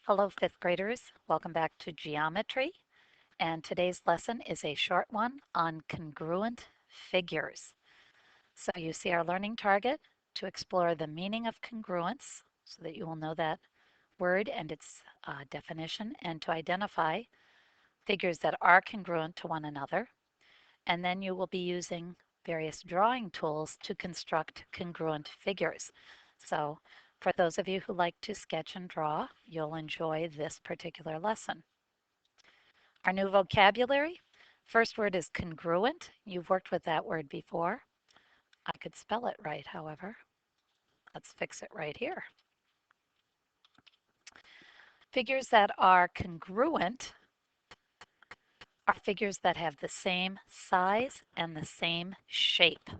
Hello, fifth graders. Welcome back to geometry. And today's lesson is a short one on congruent figures. So you see our learning target to explore the meaning of congruence so that you will know that word and its definition, and to identify figures that are congruent to one another. And then you will be using various drawing tools to construct congruent figures. So for those of you who like to sketch and draw, you'll enjoy this particular lesson. Our new vocabulary. First word is congruent. You've worked with that word before. I could spell it right, however. Let's fix it right here. Figures that are congruent are figures that have the same size and the same shape.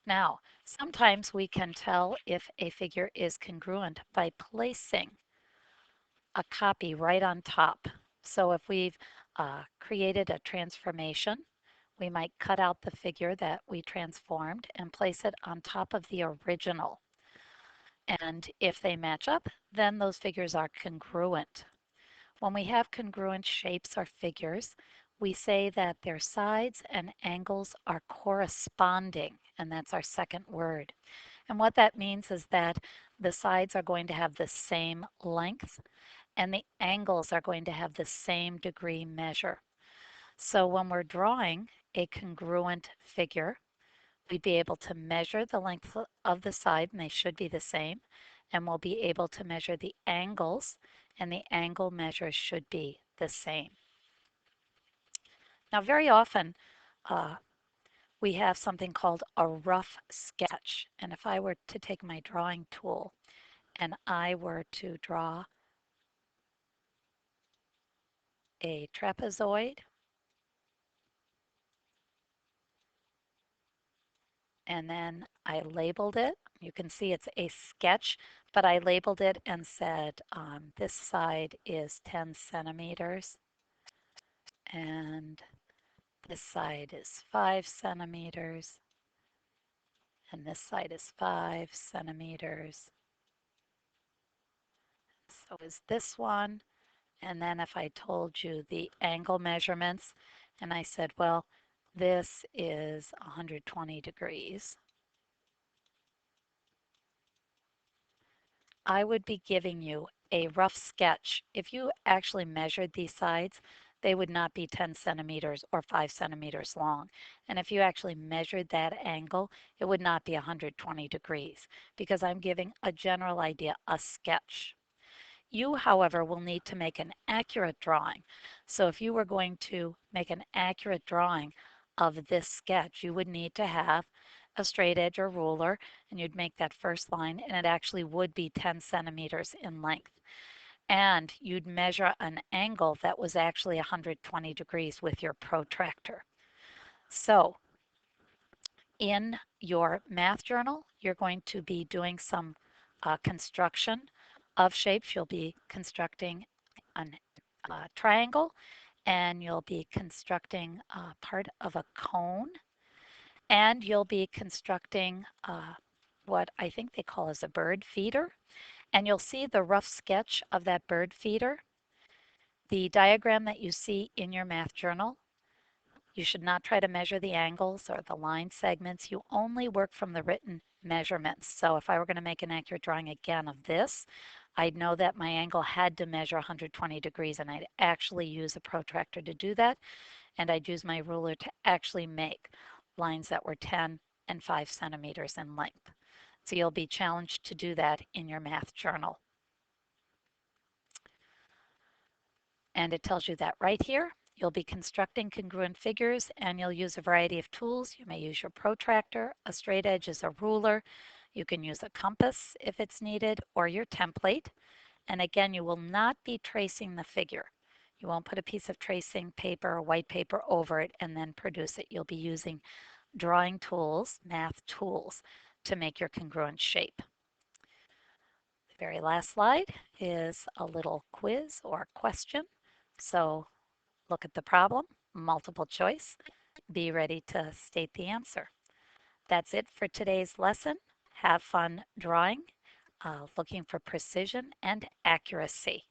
Now, sometimes we can tell if a figure is congruent by placing a copy right on top. So if we've created a transformation, we might cut out the figure that we transformed and place it on top of the original. And if they match up, then those figures are congruent. When we have congruent shapes or figures, we say that their sides and angles are corresponding, and that's our second word. And what that means is that the sides are going to have the same length and the angles are going to have the same degree measure. So when we're drawing a congruent figure, we'd be able to measure the length of the side, and they should be the same, and we'll be able to measure the angles, and the angle measures should be the same. Now, very often, uh, we have something called a rough sketch, and if I were to take my drawing tool and I were to draw a trapezoid, and then I labeled it. You can see it's a sketch, but I labeled it and said this side is 10 centimeters and this side is 5 centimeters and this side is 5 centimeters. So is this one. And then if I told you the angle measurements and I said, well, this is 120 degrees, I would be giving you a rough sketch. If you actually measured these sides, they would not be 10 centimeters or 5 centimeters long. And if you actually measured that angle, it would not be 120 degrees because I'm giving a general idea, a sketch. You, however, will need to make an accurate drawing. So if you were going to make an accurate drawing of this sketch, you would need to have a straight edge or ruler, and you'd make that first line, and it actually would be 10 centimeters in length. And you'd measure an angle that was actually 120 degrees with your protractor. So in your math journal, you're going to be doing some construction of shapes. You'll be constructing a triangle, and you'll be constructing part of a cone, and you'll be constructing what I think they call as a bird feeder. And you'll see the rough sketch of that bird feeder. The diagram that you see in your math journal, you should not try to measure the angles or the line segments. You only work from the written measurements. So if I were going to make an accurate drawing again of this, I'd know that my angle had to measure 120 degrees, and I'd actually use a protractor to do that. And I'd use my ruler to actually make lines that were 10 and 5 centimeters in length. So you'll be challenged to do that in your math journal. And it tells you that right here. You'll be constructing congruent figures and you'll use a variety of tools. You may use your protractor, a straight edge is a ruler. You can use a compass if it's needed, or your template. And again, you will not be tracing the figure. You won't put a piece of tracing paper or white paper over it and then produce it. You'll be using drawing tools, math tools, to make your congruent shape. The very last slide is a little quiz or question. So look at the problem, multiple choice, be ready to state the answer. That's it for today's lesson. Have fun drawing. looking for precision and accuracy.